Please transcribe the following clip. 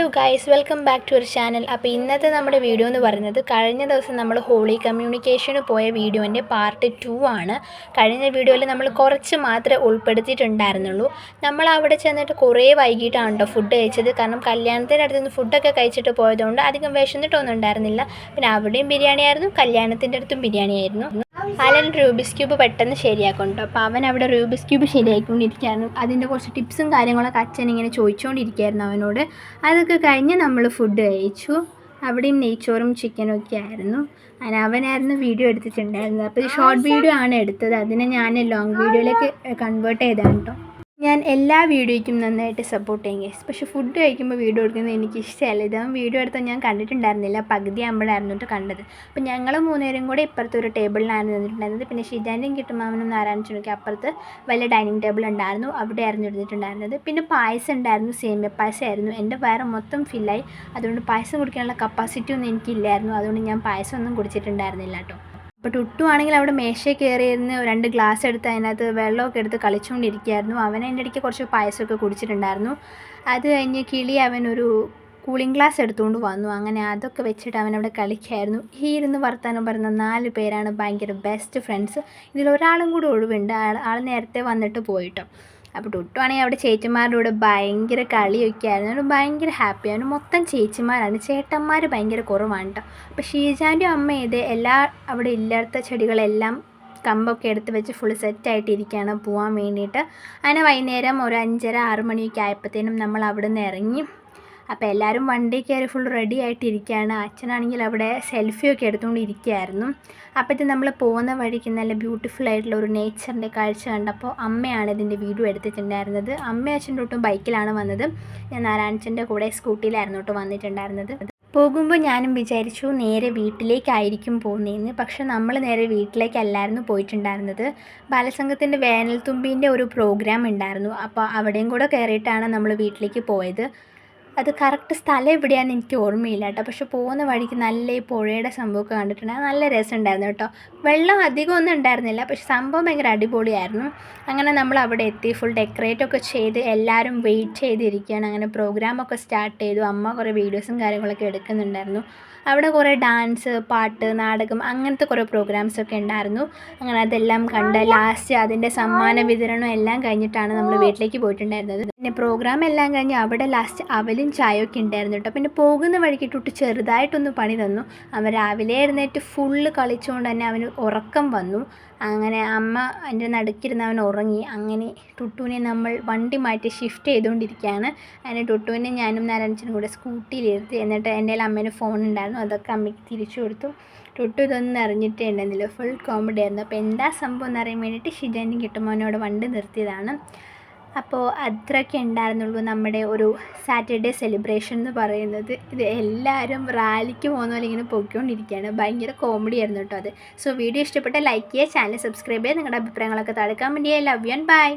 Hello guys, welcome back to our channel. അപ്പോൾ ഇന്നത്തെ നമ്മുടെ വീഡിയോ എന്ന് പറയുന്നത് കഴിഞ്ഞ ദിവസം നമ്മൾ ഹോളി കമ്മ്യൂണിക്കേഷന് പോയ വീഡിയോൻ്റെ പാർട്ട് 2 ആണ്. കഴിഞ്ഞ വീഡിയോയിൽ നമ്മൾ കുറച്ച് മാത്രമേ ഉൾപ്പെടുത്തിയിട്ടുണ്ടായിരുന്നുള്ളൂ. നമ്മൾ അവിടെ ചെന്നിട്ട് കുറേ വൈകിട്ടാണ് കേട്ടോ ഫുഡ് കഴിച്ചത്. കാരണം കല്യാണത്തിൻ്റെ അടുത്ത് നിന്ന് ഫുഡൊക്കെ കഴിച്ചിട്ട് പോയതുകൊണ്ട് അധികം വിശന്നിട്ടൊന്നും ഉണ്ടായിരുന്നില്ല. പിന്നെ അവിടെയും ബിരിയാണി ആയിരുന്നു, കല്യാണത്തിൻ്റെ അടുത്തും ബിരിയാണി ആയിരുന്നു. അലൻ റൂബിക്സ് ക്യൂബ് പെട്ടെന്ന് ശരിയാക്കുന്നുണ്ട്. അപ്പോൾ അവൻ അവിടെ റൂബിക്സ് ക്യൂബ് ശരിയാക്കിക്കൊണ്ടിരിക്കുകയായിരുന്നു. അതിൻ്റെ കുറച്ച് ടിപ്സും കാര്യങ്ങളൊക്കെ അച്ഛൻ ഇങ്ങനെ ചോദിച്ചുകൊണ്ടിരിക്കുകയായിരുന്നു അവനോട്. അതൊക്കെ കഴിഞ്ഞ് നമ്മൾ ഫുഡ് കഴിച്ചു. അവിടെയും നെയ്ച്ചോറും ചിക്കനും ഒക്കെ ആയിരുന്നു. അങ്ങനെ അവനായിരുന്നു വീഡിയോ എടുത്തിട്ടുണ്ടായിരുന്നത്. അപ്പോൾ ഇത് ഷോർട്ട് വീഡിയോ ആണ് എടുത്തത്. അതിനെ ഞാൻ ലോങ് വീഡിയോയിലേക്ക് കൺവേർട്ട് ചെയ്താണ് കേട്ടോ. ഞാൻ എല്ലാ വീഡിയോയ്ക്കും നന്നായിട്ട് സപ്പോർട്ട് ചെയ്യും ഗൈസ്. പക്ഷേ ഫുഡ് കഴിക്കുമ്പോൾ വീഡിയോ എടുക്കുന്നത് എനിക്ക് ഇഷ്ടമല്ല. ഇതാവും വീഡിയോ എടുത്താൽ ഞാൻ കണ്ടിട്ടുണ്ടായിരുന്നില്ല, പകുതി ആകുമ്പോഴായിരുന്നു കേട്ടോ കണ്ടത്. അപ്പോൾ ഞങ്ങൾ മൂന്നുപേരും കൂടെ ഇപ്പുറത്ത് ഒരു ടേബിളിലാണ് നിന്നിട്ടുണ്ടായിരുന്നത്. പിന്നെ ഷിജാൻ്റെയും കിട്ടുമാവനും നാരായണച്ചനൊക്കെ അപ്പുറത്ത് വലിയ ഡൈനിങ് ടേബിൾ ഉണ്ടായിരുന്നു, അവിടെ ആയിരുന്നു ഇരുന്നിട്ടുണ്ടായിരുന്നത്. പിന്നെ പായസം ഉണ്ടായിരുന്നു, സേമിയ പായസം ആയിരുന്നു. എൻ്റെ വയറ് മൊത്തം ഫില്ലായി. അതുകൊണ്ട് പായസം കുടിക്കാനുള്ള കപ്പാസിറ്റി ഒന്നും എനിക്കില്ലായിരുന്നു. അതുകൊണ്ട് ഞാൻ പായസം ഒന്നും കുടിച്ചിട്ടുണ്ടായിരുന്നില്ല കേട്ടോ. അപ്പോൾ ടുട്ടു ആണെങ്കിൽ അവിടെ മേശയിൽ കയറിയിരുന്ന് 2 ഗ്ലാസ് എടുത്ത് അതിനകത്ത് വെള്ളമൊക്കെ എടുത്ത് കളിച്ചുകൊണ്ടിരിക്കുകയായിരുന്നു. അവൻ അതിൻ്റെ ഇടയ്ക്ക് കുറച്ച് പായസമൊക്കെ കുടിച്ചിട്ടുണ്ടായിരുന്നു. അത് കഴിഞ്ഞ് കിളി അവനൊരു കൂളിംഗ് ഗ്ലാസ് എടുത്തുകൊണ്ട് വന്നു. അങ്ങനെ അതൊക്കെ വെച്ചിട്ട് അവനവിടെ കളിക്കായിരുന്നു. ഈ ഇരുന്ന് വർത്താനം പറയുന്ന 4 പേരാണ് ഭയങ്കര ബെസ്റ്റ് ഫ്രണ്ട്സ്. ഇതിലൊരാളും കൂടി ഒഴിവുണ്ട്. ആൾ നേരത്തെ വന്നിട്ട് പോയിട്ടോ. അപ്പോൾ ടുട്ടു ആണെങ്കിൽ അവിടെ ചേച്ചിമാരുടെ കൂടെ ഭയങ്കര കളിയൊക്കെ ആയിരുന്നു. അവന് ഭയങ്കര ഹാപ്പിയാണ്. മൊത്തം ചേച്ചിമാരാണ്, ചേട്ടന്മാർ ഭയങ്കര കുറവാണ് കേട്ടോ. അപ്പോൾ ഷീജാൻ്റെ അമ്മ ഇത് അവിടെ ഇല്ലാത്ത ചെടികളെല്ലാം കമ്പൊക്കെ എടുത്ത് വെച്ച് ഫുൾ സെറ്റായിട്ടിരിക്കുകയാണ് പോകാൻ വേണ്ടിയിട്ട്. അങ്ങനെ വൈകുന്നേരം ഒരു 5:30-6 മണിയൊക്കെ ആയപ്പോഴത്തേനും നമ്മൾ അവിടെ നിന്ന് ഇറങ്ങി. അപ്പോൾ എല്ലാവരും വണ്ടി കയറി ഫുൾ റെഡി ആയിട്ടിരിക്കുകയാണ്. അച്ഛനാണെങ്കിൽ അവിടെ സെൽഫിയൊക്കെ എടുത്തുകൊണ്ട് ഇരിക്കുകയായിരുന്നു. അപ്പോഴത്തെ നമ്മൾ പോകുന്ന വഴിക്ക് നല്ല ബ്യൂട്ടിഫുൾ ആയിട്ടുള്ള ഒരു നേച്ചറിൻ്റെ കാഴ്ച കണ്ടപ്പോൾ അമ്മയാണ് ഇതിൻ്റെ വീഡിയോ എടുത്തിട്ടുണ്ടായിരുന്നത്. അമ്മ അച്ഛൻ്റെ ഒട്ടും ബൈക്കിലാണ് വന്നത്. ഞാൻ നാരായണച്ചൻ്റെ കൂടെ സ്കൂട്ടിയിലായിരുന്നു കേട്ടോ വന്നിട്ടുണ്ടായിരുന്നത്. പോകുമ്പോൾ ഞാനും വിചാരിച്ചു നേരെ വീട്ടിലേക്കായിരിക്കും പോകുന്നതെന്ന്. പക്ഷെ നമ്മൾ നേരെ വീട്ടിലേക്കല്ലായിരുന്നു പോയിട്ടുണ്ടായിരുന്നത്. ബാലസംഘത്തിൻ്റെ വേനൽത്തുമ്പീൻ്റെ ഒരു പ്രോഗ്രാം ഉണ്ടായിരുന്നു. അപ്പോൾ അവിടെയും കൂടെ കയറിയിട്ടാണ് നമ്മൾ വീട്ടിലേക്ക് പോയത്. അത് കറക്റ്റ് സ്ഥലം എവിടെയാണെന്ന് എനിക്ക് ഓർമ്മയില്ല കേട്ടോ. പക്ഷെ പോകുന്ന വഴിക്ക് നല്ല ഈ പുഴയുടെ സംഭവമൊക്കെ കണ്ടിട്ടുണ്ടായിരുന്നു. നല്ല രസമുണ്ടായിരുന്നു കേട്ടോ. വെള്ളം അധികം ഒന്നും ഉണ്ടായിരുന്നില്ല, പക്ഷെ സംഭവം ഭയങ്കര അടിപൊളിയായിരുന്നു. അങ്ങനെ നമ്മൾ അവിടെ എത്തി. ഫുൾ ഡെക്കറേറ്റൊക്കെ ചെയ്ത് എല്ലാവരും വെയിറ്റ് ചെയ്തിരിക്കുകയാണ്. അങ്ങനെ പ്രോഗ്രാമൊക്കെ സ്റ്റാർട്ട് ചെയ്തു. അമ്മ കുറേ വീഡിയോസും കാര്യങ്ങളൊക്കെ എടുക്കുന്നുണ്ടായിരുന്നു. അവിടെ കുറേ ഡാൻസ്, പാട്ട്, നാടകം അങ്ങനത്തെ കുറേ പ്രോഗ്രാംസൊക്കെ ഉണ്ടായിരുന്നു. അങ്ങനെ അതെല്ലാം കണ്ട് ലാസ്റ്റ് അതിൻ്റെ സമ്മാന വിതരണം എല്ലാം കഴിഞ്ഞിട്ടാണ് നമ്മൾ വീട്ടിലേക്ക് പോയിട്ടുണ്ടായിരുന്നത്. പിന്നെ പ്രോഗ്രാം എല്ലാം കഴിഞ്ഞ് അവിടെ ലാസ്റ്റ് അവലും ചായയൊക്കെ ഉണ്ടായിരുന്നു കേട്ടോ. പിന്നെ പോകുന്ന വഴിക്ക് ടുട്ടു ചെറുതായിട്ടൊന്ന് പണി തന്നു. അവൻ രാവിലെ എഴുന്നേറ്റ് ഫുള്ള് കളിച്ചുകൊണ്ട് തന്നെ അവന് ഉറക്കം വന്നു. അങ്ങനെ അമ്മ അതിൻ്റെ നടുക്കിരുന്ന് അവൻ ഉറങ്ങി. അങ്ങനെ ടുട്ടുവിനെ നമ്മൾ വണ്ടി മാറ്റി ഷിഫ്റ്റ് ചെയ്തുകൊണ്ടിരിക്കുകയാണ്. അങ്ങനെ ടുട്ടുവിനെ ഞാനും നാരായണച്ചനും കൂടെ സ്കൂട്ടിയിലിരുത്തി. എന്നിട്ട് എൻ്റെ അമ്മേൻ്റെ ഫോൺ ഉണ്ടായിരുന്നു, അതൊക്കെ അമ്മയ്ക്ക് തിരിച്ചു കൊടുത്തു. ടുട്ടു ഇതൊന്നും അറിഞ്ഞിട്ടേ ഉണ്ടായിരുന്നില്ല, ഫുൾ കോമഡി ആയിരുന്നു. അപ്പോൾ എന്താ സംഭവം എന്ന് അറിയാൻ വേണ്ടിയിട്ട് ഷിജാൻ്റെയും കിട്ടുമോനോട് വണ്ടി നിർത്തിയതാണ്. അപ്പോൾ അത്രയൊക്കെ ഉണ്ടായിരുന്നുള്ളൂ നമ്മുടെ ഒരു സാറ്റർഡേ സെലിബ്രേഷൻ എന്ന് പറയുന്നത്. ഇത് എല്ലാവരും റാലിക്ക് പോകുന്ന പോലെ ഇങ്ങനെ പൊയ്ക്കൊണ്ടിരിക്കുകയാണ്. ഭയങ്കര കോമഡി ആയിരുന്നു കേട്ടോ അത്. സോ വീഡിയോ ഇഷ്ടപ്പെട്ടാൽ ലൈക്ക് ചെയ്യുക, ചാനൽ സബ്സ്ക്രൈബ് ചെയ്യുക, നിങ്ങളുടെ അഭിപ്രായങ്ങളൊക്കെ താഴെ കമൻറ്റ് ചെയ്യുക. Love you and by.